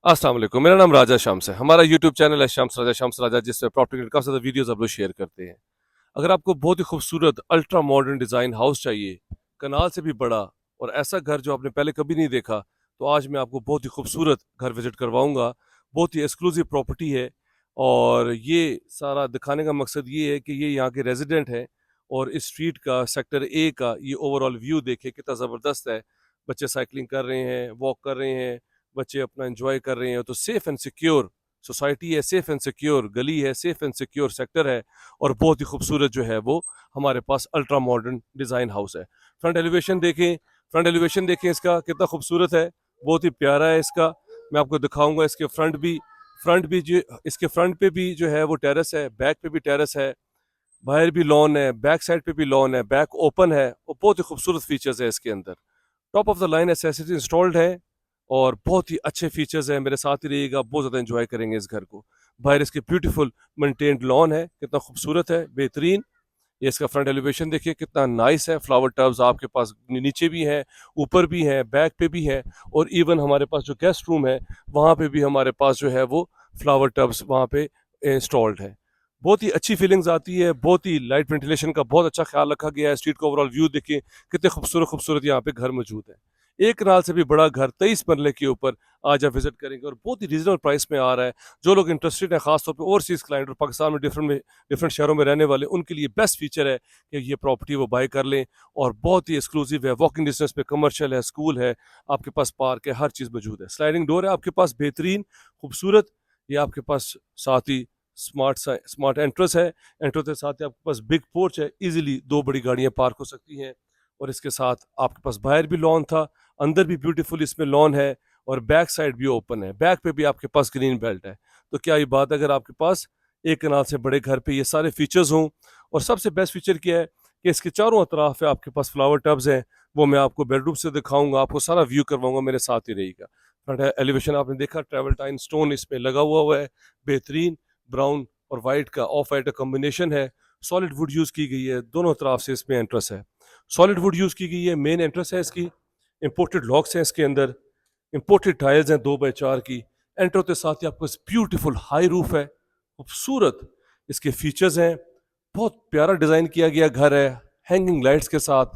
अस्सलाम वालेकुम। मेरा नाम राजा शम्स है। हमारा यूट्यूब चैनल है शम्स राजा जिसमें प्रॉपर्टी के काफ़ी ज़्यादा वीडियोस आप लोग शेयर करते हैं। अगर आपको बहुत ही खूबसूरत अल्ट्रा मॉडर्न डिज़ाइन हाउस चाहिए, कनाल से भी बड़ा और ऐसा घर जो आपने पहले कभी नहीं देखा, तो आज मैं आपको बहुत ही खूबसूरत घर विज़िट करवाऊँगा। बहुत ही एक्सक्लूसिव प्रॉपर्टी है और ये सारा दिखाने का मकसद ये है कि ये यहाँ के रेज़िडेंट हैं और इस स्ट्रीट का सेक्टर ए का ये ओवरऑल व्यू देखें कितना ज़बरदस्त है। बच्चे साइक्लिंग कर रहे हैं, वॉक कर रहे हैं, बच्चे अपना एंजॉय कर रहे हैं, तो सेफ एंड सिक्योर सोसाइटी है, सेफ एंड सिक्योर गली है, सेफ एंड सिक्योर सेक्टर है और बहुत ही खूबसूरत जो है वो हमारे पास अल्ट्रा मॉडर्न डिज़ाइन हाउस है। फ्रंट एलिवेशन देखें, फ्रंट एलिवेशन देखें इसका कितना खूबसूरत है, बहुत ही प्यारा है इसका। मैं आपको दिखाऊंगा इसके फ्रंट भी जो इसके फ्रंट पे भी जो है वो टेरेस है, बैक पे भी टेरेस है, बाहर भी लॉन है, बैक साइड पे भी लॉन है, बैक ओपन है और बहुत ही खूबसूरत फीचर्स है इसके अंदर। Top of the line accessories installed है और बहुत ही अच्छे फीचर्स हैं। मेरे साथ ही रहिएगा, बहुत ज़्यादा एंजॉय करेंगे इस घर को। बाहर इसके ब्यूटीफुल मेंटेन्ड लॉन है, कितना खूबसूरत है, बेहतरीन। ये इसका फ्रंट एलिवेशन देखिए कितना नाइस है। फ्लावर टब्स आपके पास नीचे भी हैं, ऊपर भी हैं, बैक पे भी हैं और इवन हमारे पास जो गेस्ट रूम है वहाँ पे भी हमारे पास जो है वो फ्लावर टब्स वहाँ पे इंस्टॉल्ड है। बहुत ही अच्छी फीलिंग्स आती है, बहुत ही लाइट वेंटिलेशन का बहुत अच्छा ख्याल रखा गया है। स्ट्रीट का ओवरऑल व्यू देखिए कितने खूबसूरत खूबसूरत यहाँ पे घर मौजूद है। एक कनाल से भी बड़ा घर 23 मरले के ऊपर आज आप विजिट करेंगे और बहुत ही रीजनेबल प्राइस में आ रहा है। जो लोग इंटरेस्टेड हैं, खासतौर पे ओवरसीज क्लाइंट और पाकिस्तान में डिफरेंट शहरों में रहने वाले, उनके लिए बेस्ट फीचर है कि ये प्रॉपर्टी वो बाय कर लें और बहुत ही एक्सक्लूसिव है। वॉकिंग डिस्टेंस पे कमर्शियल है, स्कूल है, आपके पास पार्क है, हर चीज़ मौजूद है। स्लाइडिंग डोर है आपके पास बेहतरीन खूबसूरत। ये आपके पास साथ ही स्मार्ट एंट्रेंस है। एंट्रेंस के साथ ही आपके पास बिग पोर्च है, इजीली दो बड़ी गाड़ियां पार्क हो सकती हैं और इसके साथ आपके पास बाहर भी लॉन था, अंदर भी ब्यूटीफुल इसमें लॉन है और बैक साइड भी ओपन है। बैक पे भी आपके पास ग्रीन बेल्ट है। तो क्या ये बात, अगर आपके पास एक कनाल से बड़े घर पे ये सारे फीचर्स हों। और सबसे बेस्ट फीचर क्या है कि इसके चारों अतराफ है आपके पास फ्लावर टब्स हैं, वो मैं आपको बेडरूम से दिखाऊंगा, आपको सारा व्यू करवाऊंगा, मेरे साथ ही रहेगा। फ्रंट एलिवेशन आपने देखा, ट्रेवल्टाइन स्टोन इसमें लगा हुआ है, बेहतरीन ब्राउन और वाइट का ऑफ वाइट का कॉम्बिनेशन है। सॉलिड वुड यूज़ की गई है, दोनों तरफ से इसमें एंट्रेंस है। सॉलिड वुड यूज़ की गई है, मेन एंट्रेंस है इसकी। इंपोर्टेड लॉक्स हैं इसके अंदर, इंपोर्टेड टाइल्स हैं 2x4 की। एंटर होते साथ ही आपको ब्यूटीफुल हाई रूफ है, खूबसूरत इसके फीचर्स हैं। बहुत प्यारा डिज़ाइन किया गया घर है, हैंगिंग लाइट्स के साथ,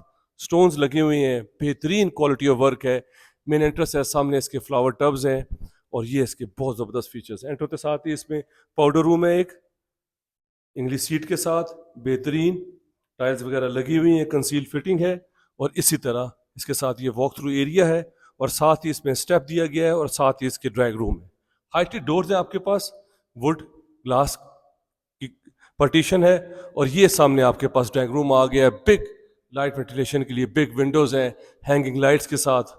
स्टोन्स लगे हुए हैं, बेहतरीन क्वालिटी ऑफ वर्क है। मेन एंट्रेंस है, सामने इसके फ्लावर टब्स हैं और ये इसके बहुत ज़बरदस्त फीचर्स हैं। एंटर होते साथ ही इसमें पाउडर रूम है, एक इंग्लिश सीट के साथ, बेहतरीन टाइल्स वगैरह लगी हुई हैं, कंसील फिटिंग है और इसी तरह इसके साथ ये वॉक थ्रू एरिया है और साथ ही इसमें स्टेप दिया गया है और साथ ही इसके ड्राइंग रूम है। हाइटेड डोर्स हैं आपके पास, वुड ग्लास की पार्टीशन है और ये सामने आपके पास ड्राइंग रूम आ गया है। बिग लाइट वेंटिलेशन के लिए बिग विंडोज हैं, हैंगिंग लाइट्स के साथ।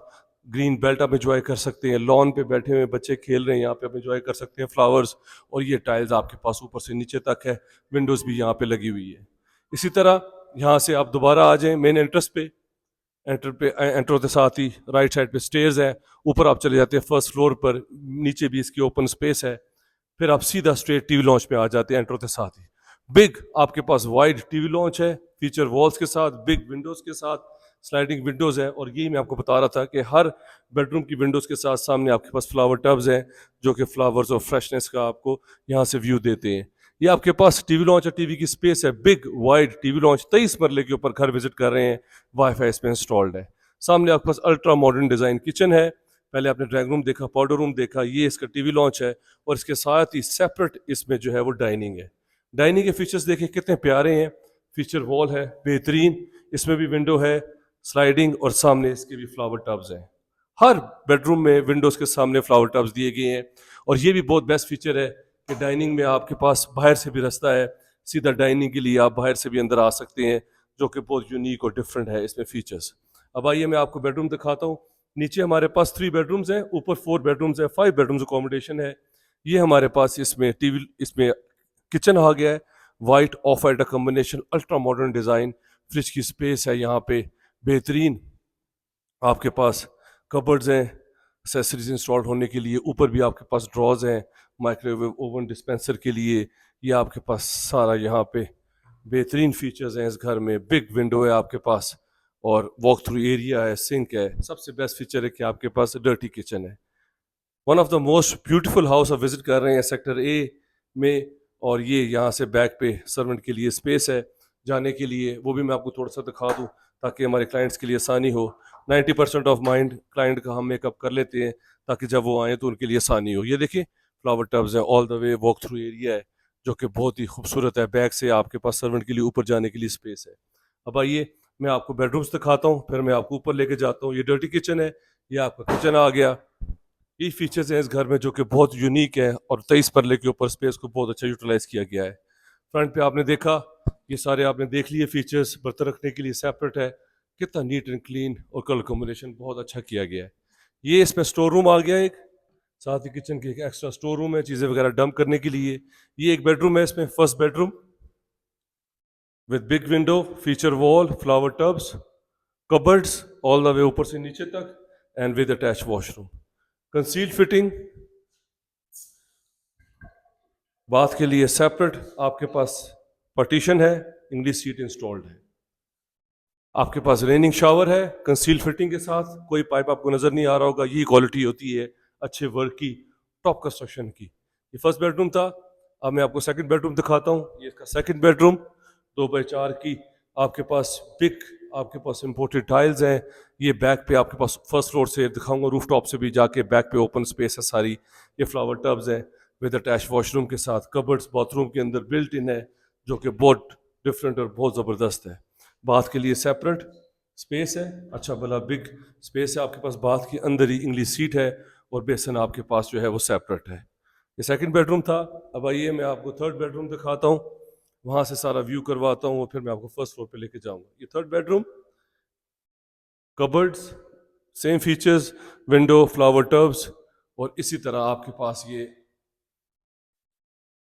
ग्रीन बेल्ट आप एंजॉय कर सकते हैं, लॉन पे बैठे हुए बच्चे खेल रहे हैं, यहाँ पे आप एंजॉय कर सकते हैं फ्लावर्स। और ये टाइल्स आपके पास ऊपर से नीचे तक है, विंडोज भी यहाँ पे लगी हुई है। इसी तरह यहाँ से आप दोबारा आ जाएं मेन एंट्रेंस पे। एंटर होते साथ ही राइट साइड पे स्टेयर्स है, ऊपर आप चले जाते हैं फर्स्ट फ्लोर पर, नीचे भी इसकी ओपन स्पेस है। फिर आप सीधा स्ट्रेट टीवी लॉन्च पे आ जाते हैं एंटर होते साथ ही। बिग आपके पास वाइड टीवी लॉन्च है, फीचर वॉल्स के साथ, बिग विंडोज के साथ, स्लाइडिंग विंडोज है। और यही मैं आपको बता रहा था कि हर बेडरूम की विंडोज के साथ सामने आपके पास फ्लावर टब्स हैं जो कि फ्लावर्स और फ्रेशनेस का आपको यहाँ से व्यू देते हैं। ये आपके पास टीवी लॉन्च है, टीवी की स्पेस है, बिग वाइड टीवी लॉन्च, 23 मरले के ऊपर घर विजिट कर रहे हैं, वाईफाई इसमें इंस्टॉल्ड है। सामने आपके पास अल्ट्रा मॉडर्न डिजाइन किचन है। पहले आपने ड्राइंग रूम देखा, पाउडर रूम देखा, ये इसका टीवी लॉन्च है और इसके साथ ही सेपरेट इसमें जो है वो डाइनिंग है। डाइनिंग के फीचर्स देखिए कितने प्यारे हैं। फीचर वॉल है बेहतरीन, इसमें भी विंडो है, स्लाइडिंग, और सामने इसके भी फ्लावर टब्स हैं। हर बेडरूम में विंडोज के सामने फ्लावर टब्स दिए गए हैं। और ये भी बहुत बेस्ट फीचर है कि डाइनिंग में आपके पास बाहर से भी रास्ता है, सीधा डाइनिंग के लिए आप बाहर से भी अंदर आ सकते हैं, जो कि बहुत यूनिक और डिफरेंट है इसमें फीचर्स। अब आइए मैं आपको बेडरूम दिखाता हूँ। नीचे हमारे पास 3 बेडरूम्स हैं, ऊपर 4 बेडरूम्स हैं, 5 बेडरूम्स अकोमोडेशन है। ये हमारे पास इसमें टीवी, इसमें किचन आ गया है, वाइट ऑफ वाइट का combination, ultra modern design, fridge की स्पेस है यहाँ पे, बेहतरीन आपके पास कबर्ड्स हैं एक्सेसरीज इंस्टॉल होने के लिए। ऊपर भी आपके पास ड्रॉज हैं माइक्रोवेव ओवन डिस्पेंसर के लिए। ये आपके पास सारा यहाँ पे बेहतरीन फीचर्स हैं इस घर में। बिग विंडो है आपके पास और वॉक थ्रू एरिया है, सिंक है। सबसे बेस्ट फीचर है कि आपके पास डर्टी किचन है। One of the most beautiful house आप विजिट कर रहे हैं सेक्टर ए में। और ये यहाँ से बैक पे सर्वेंट के लिए स्पेस है जाने के लिए, वो भी मैं आपको थोड़ा सा दिखा दूँ ताकि हमारे क्लाइंट्स के लिए आसानी हो। 90% ऑफ माइंड क्लाइंट का हम मेकअप कर लेते हैं ताकि जब वो आए तो उनके लिए आसानी हो। ये देखिए फ्लावर टब्स है, all the way walk through area है जो कि बहुत ही खूबसूरत है। बैक से आपके पास सर्वेंट के लिए ऊपर जाने के लिए स्पेस है। अब आइए मैं आपको बेडरूम्स दिखाता हूँ, फिर मैं आपको ऊपर लेके जाता हूँ। ये डर्टी किचन है, ये आपका किचन आ गया। ये फीचर्स हैं इस घर में जो कि बहुत यूनिक है और 23 परले के ऊपर स्पेस को बहुत अच्छा यूटिलाइज किया गया है। फ्रंट पे आपने देखा, ये सारे आपने देख लिए फीचर्स। बर्तन रखने के लिए सेपरेट है, कितना नीट एंड क्लीन और कलर कॉम्बिनेशन बहुत अच्छा किया गया है। ये इसमें स्टोर रूम आ गया एक, साथ ही किचन के एक एक्स्ट्रा स्टोर रूम है चीज़ें वगैरह डंप करने के लिए। ये एक बेडरूम है, इसमें first bedroom with big window, feature wall, flower tubs, cupboards all the way ऊपर से नीचे तक, and with attach washroom, concealed fitting. Bath के लिए सेपरेट आपके पास पार्टीशन है, इंग्लिश सीट इंस्टॉल्ड है। आपके पास रेनिंग शावर है कंसील फिटिंग के साथ, कोई पाइप आपको नजर नहीं आ रहा होगा। ये क्वालिटी होती है अच्छे वर्क की, टॉप कंस्ट्रक्शन की। ये फर्स्ट बेडरूम था। अब मैं आपको सेकंड बेडरूम दिखाता हूँ। ये इसका सेकंड बेडरूम 2x4 की, आपके पास बिग, आपके पास इंपोर्टेड टाइल्स हैं। ये बैक पे आपके पास फर्स्ट फ्लोर से दिखाऊंगा, रूफ टॉप से भी जाके बैक पे ओपन स्पेस है सारी। ये फ्लावर टब्स हैं विद अटैच वॉशरूम के साथ, कबर्ड्स बाथरूम के अंदर बिल्ट इन है जो कि बहुत डिफरेंट और बहुत ज़बरदस्त है। बाथ के लिए सेपरेट स्पेस है, अच्छा भला बिग स्पेस है आपके पास। बाथ के अंदर ही इंग्लिश सीट है और बेसन आपके पास जो है वो सेपरेट है। ये सेकंड बेडरूम था। अब आइए मैं आपको थर्ड बेडरूम दिखाता हूँ, वहाँ से सारा व्यू करवाता हूँ और फिर मैं आपको फर्स्ट फ्लोर पे लेके जाऊँगा। ये third bedroom, cupboards, same features, window, flower tubs, और इसी तरह आपके पास ये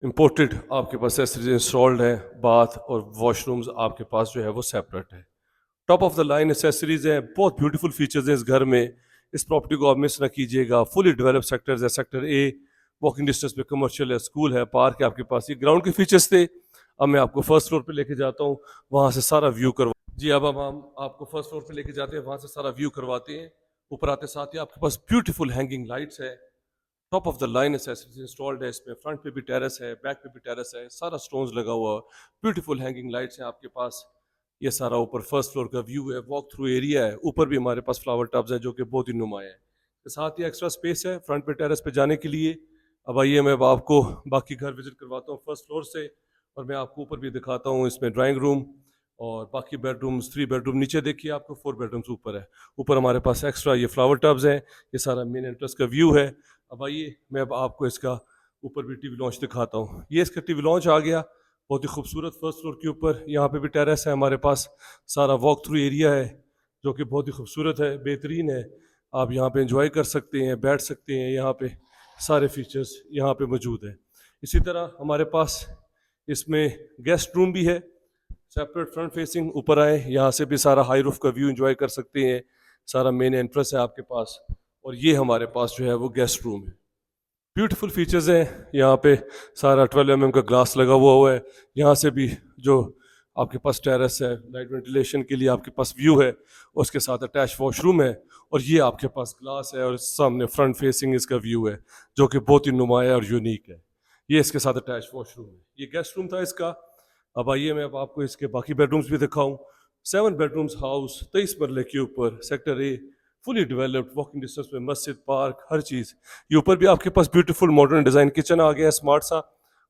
इम्पोर्टेड आपके पास एसेसरीज इंस्टॉल्ड है। बाथ और वॉशरूम्स आपके पास जो है वो सेपरेट है। Top of the line accessories हैं, बहुत ब्यूटीफुल फीचर्स हैं इस घर में। इस प्रॉपर्टी को आप मिस ना कीजिएगा। फुली डेवलप सेक्टर्स है, सेक्टर ए वॉकिंग डिस्टेंस पे कमर्शियल है, स्कूल है, पार्क है आपके पास। ये ग्राउंड के फीचर्स थे। अब मैं आपको फर्स्ट फ्लोर पे लेके जाता हूँ, वहाँ से सारा व्यू करवा। जी अब हम आपको फर्स्ट फ्लोर पे लेके जाते हैं, वहाँ से सारा व्यू करवाते हैं। ऊपर आते साथ ही आपके पास ब्यूटीफुल हैंगिंग लाइट्स है, top of the line accessories installed है इसमें। फ्रंट पे भी टेरेस है, बैक पे भी टेरेस है, सारा स्टोन्स लगा हुआ। ब्यूटीफुल हैंगिंग लाइट्स हैं आपके पास। ये सारा ऊपर फर्स्ट फ्लोर का व्यू है, वॉक थ्रू एरिया है। ऊपर भी हमारे पास फ्लावर टब्स हैं जो कि बहुत ही नुमाया है। साथ ही एक्स्ट्रा स्पेस है फ्रंट पे टेरेस पे जाने के लिए। अब आइए मैं अब आपको बाकी घर विजिट करवाता हूँ फर्स्ट फ्लोर से, और मैं आपको ऊपर भी दिखाता हूँ। इसमें ड्राइंग रूम और बाकी बेडरूम्स, 3 बेडरूम नीचे देखिए, आपको 4 बेडरूम्स ऊपर है। ऊपर हमारे पास एक्स्ट्रा ये फ्लावर टब्स हैं। ये सारा मेन एंट्रेंस का व्यू है। अब आइए मैं अब आपको इसका ऊपर भी टीवी लॉन्च दिखाता हूँ। ये इसका टीवी लॉन्च आ गया, बहुत ही खूबसूरत फर्स्ट फ्लोर के ऊपर। यहाँ पे भी टेरेस है हमारे पास, सारा वॉक थ्रू एरिया है जो कि बहुत ही खूबसूरत है, बेहतरीन है। आप यहाँ पे एंजॉय कर सकते हैं, बैठ सकते हैं। यहाँ पे सारे फीचर्स यहाँ पे मौजूद है। इसी तरह हमारे पास इसमें गेस्ट रूम भी है, सेपरेट फ्रंट फेसिंग। ऊपर आए, यहाँ से भी सारा हाई रूफ का व्यू एंजॉय कर सकते हैं। सारा मेन एंट्रेंस है आपके पास, और ये हमारे पास जो है वो गेस्ट रूम है। ब्यूटीफुल फीचर्स हैं यहाँ पे। सारा 12 mm का ग्लास लगा हुआ है। यहाँ से भी जो आपके पास टेरेस है, लाइट वेंटिलेशन के लिए आपके पास व्यू है, उसके साथ अटैच वॉशरूम है। और ये आपके पास ग्लास है और सामने फ्रंट फेसिंग इसका व्यू है जो कि बहुत ही नुमाया और यूनिक है। ये इसके साथ अटैच वॉशरूम है। ये गेस्ट रूम था इसका। अब आइए मैं अब आपको इसके बाकी बेडरूम्स भी दिखाऊं। 7 बेडरूम्स हाउस, 23 मरले के ऊपर, sector A, fully developed, walking distance में मस्जिद, पार्क, हर चीज़। ये ऊपर भी आपके पास ब्यूटीफुल मॉडर्न डिज़ाइन किचन आ गया है, स्मार्ट सा।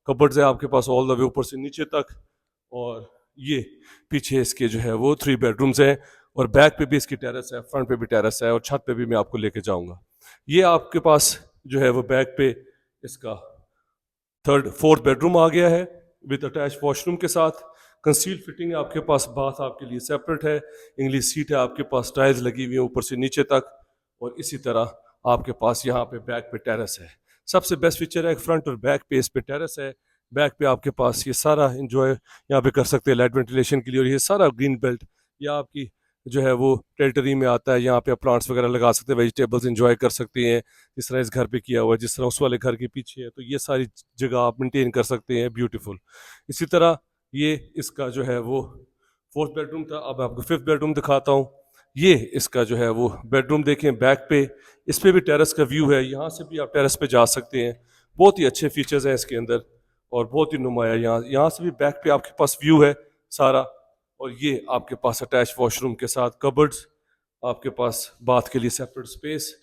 कबर्ड्स है आपके पास ऑल द वे ऊपर से नीचे तक। और ये पीछे इसके जो है वो 3 बेडरूम्स हैं, और बैक पे भी इसकी टेरेस है, फ्रंट पे भी टेरेस है, और छत पे भी मैं आपको लेके जाऊंगा। ये आपके पास जो है वो बैक पे इसका थर्ड फोर्थ बेडरूम आ गया है विद अटैच वॉशरूम के साथ। कंसील फिटिंग है आपके पास, बाथ आपके लिए सेपरेट है, इंग्लिश सीट है आपके पास, टाइल्स लगी हुई है ऊपर से नीचे तक। और इसी तरह आपके पास यहाँ पे बैक पे टेरेस है। सबसे बेस्ट फीचर है फ्रंट और बैक पे इस पे टेरेस है। बैक पे आपके पास ये सारा इंजॉय यहाँ पे कर सकते हैं लाइट वेंटिलेशन के लिए। और ये सारा ग्रीन बेल्ट या आपकी जो है वो टेरिटरी में आता है। यहाँ पे आप प्लांट्स वगैरह लगा सकते हैं, वेजिटेबल्स इंजॉय कर सकते हैं, जिस तरह इस घर पे किया हुआ है, जिस तरह उस वाले घर के पीछे है। तो ये सारी जगह आप मेंटेन कर सकते हैं, ब्यूटीफुल। इसी तरह ये इसका जो है वो फोर्थ बेडरूम था। अब मैं आपको फिफ्थ बेडरूम दिखाता हूँ। ये इसका जो है वो बेडरूम देखें बैक पे, इस पे भी टेरेस का व्यू है, यहाँ से भी आप टेरेस पे जा सकते हैं। बहुत ही अच्छे फीचर्स हैं इसके अंदर और बहुत ही नुमाया, यहाँ से भी बैक पे आपके पास व्यू है सारा। और ये आपके पास अटैच वॉशरूम के साथ कबर्ड्स, आपके पास बाथ के लिए सेपरेट स्पेस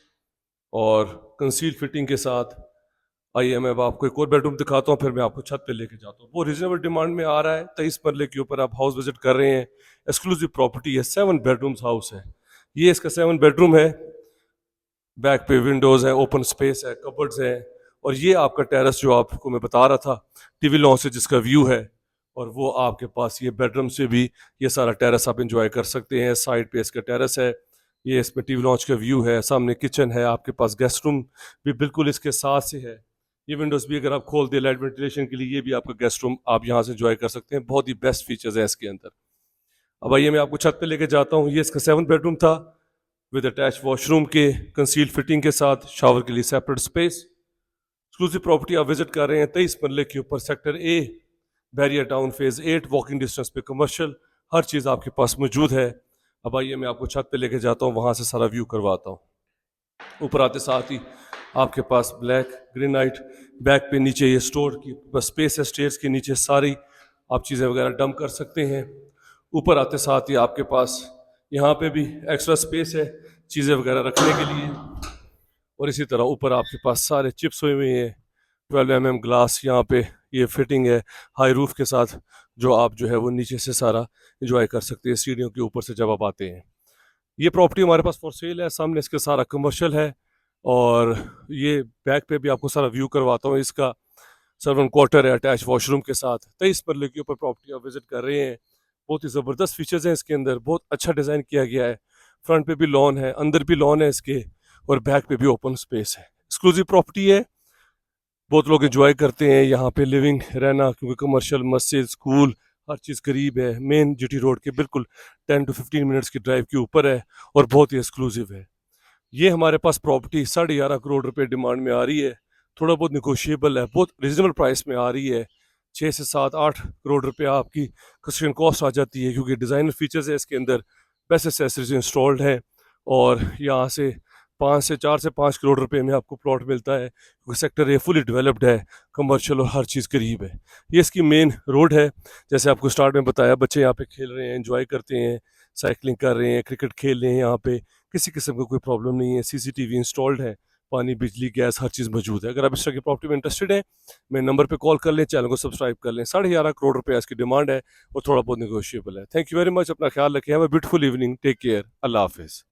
और कंसील फिटिंग के साथ। आइए मैं अब आपको एक और बेडरूम दिखाता हूँ, फिर मैं आपको छत पे लेके जाता हूँ। वो रीजनेबल डिमांड में आ रहा है, 23 मरले के ऊपर आप हाउस विजिट कर रहे हैं। एक्सक्लूसिव प्रॉपर्टी है, 7 बेडरूम्स हाउस है। ये इसका 7 बेडरूम है, बैक पे विंडोज है, ओपन स्पेस है, कबर्ड्स है। और ये आपका टेरेस जो आपको मैं बता रहा था, टीवी लॉन से जिसका व्यू है, और वो आपके पास ये बेडरूम से भी ये सारा टेरेस आप इंजॉय कर सकते हैं। साइड पे इसका टेरेस है, ये इसमें टीवी लॉन्च का व्यू है, सामने किचन है, आपके पास गेस्ट रूम भी बिल्कुल इसके साथ से है। ये विंडोज भी अगर आप खोल दें लाइट वेंटिलेशन के लिए, ये भी आपका गेस्ट रूम आप यहाँ से इंजॉय कर सकते हैं। बहुत ही बेस्ट फीचर्स हैं इसके अंदर। अब आइए मैं आपको छत पे लेके जाता हूँ। ये इसका 7 बेडरूम था विद अटैच वॉशरूम के कंसील फिटिंग के साथ, शावर के लिए सेपरेट स्पेस। एक्सक्लूसिव प्रॉपर्टी आप विजिट कर रहे हैं, 23 मरले के ऊपर, sector A, barrier town, phase 8, walking distance पे कमर्शियल, हर चीज़ आपके पास मौजूद है। अब आइए मैं आपको छत पे लेके जाता हूँ, वहाँ से सारा व्यू करवाता हूँ। ऊपर आते साथ ही आपके पास ब्लैक ग्रेनाइट, बैक पे नीचे ये स्टोर की बस स्पेस है, स्टेयर्स के नीचे सारी आप चीज़ें वगैरह डंप कर सकते हैं। ऊपर आते साथ ही आपके पास यहाँ पे भी एक्स्ट्रा स्पेस है चीज़ें वगैरह रखने के लिए। और इसी तरह ऊपर आपके पास सारे चिप्स हुए हुए हैं, 12 mm ग्लास यहाँ पे ये फिटिंग है हाई रूफ के साथ, जो आप जो है वो नीचे से सारा इंजॉय कर सकते हैं सीढ़ियों के ऊपर से जब आप आते हैं। ये प्रॉपर्टी हमारे पास फॉर सेल है, सामने इसके सारा कमर्शियल है। और ये बैक पे भी आपको सारा व्यू करवाता हूँ। इसका सर्वेंट क्वार्टर है अटैच वॉशरूम के साथ, 23 मरले के ऊपर प्रॉपर्टी आप विजिट कर रहे हैं। बहुत ही ज़बरदस्त फीचर्स हैं इसके अंदर, बहुत अच्छा डिज़ाइन किया गया है। फ्रंट पे भी लॉन है, अंदर भी लॉन है इसके, और बैक पे भी ओपन स्पेस है। एक्सक्लूसिव प्रॉपर्टी है, बहुत लोग एंजॉय करते हैं यहाँ पे लिविंग रहना, क्योंकि कमर्शियल, मस्जिद, स्कूल, हर चीज़ करीब है। मेन जीटी रोड के बिल्कुल 10 to 15 मिनट्स की ड्राइव के ऊपर है और बहुत ही एक्सक्लूसिव है। ये हमारे पास प्रॉपर्टी 11.5 करोड़ रुपए डिमांड में आ रही है, थोड़ा बहुत निगोशिएबल है, बहुत रिजनेबल प्राइस में आ रही है। 6 से 7 8 करोड़ रुपए आपकी कंस्ट्रक्शन कॉस्ट आ जाती है, क्योंकि डिज़ाइनर फीचर्स है इसके अंदर, बेस्ट एसेसरीज इंस्टॉल्ड है। और यहाँ से 4 से 5 करोड़ रुपए में आपको प्लॉट मिलता है, क्योंकि सेक्टर ये फुली डेवलप्ड है, कमर्शियल और हर चीज़ करीब है। ये इसकी मेन रोड है, जैसे आपको स्टार्ट में बताया, बच्चे यहाँ पे खेल रहे हैं, एंजॉय करते हैं, साइकिलिंग कर रहे हैं, क्रिकेट खेल रहे हैं। यहाँ पे किसी किस्म का कोई प्रॉब्लम नहीं है, सीसीटीवी इंस्टॉल्ड है, पानी, बिजली, गैस, हर चीज़ मौजूद है। अगर आप इस तरह की प्रॉपर्टी में इंटरेस्टेड है, मेरे नंबर पे कॉल कर लें, चैनल को सब्सक्राइब कर लें। 11.5 करोड़ रुपये इसकी डिमांड है और थोड़ा बहुत निगोशिएबल है। थैंक यू वेरी मच, अपना ख्याल रखें, have a beautiful evening, take care, अल्लाह हाफिज़।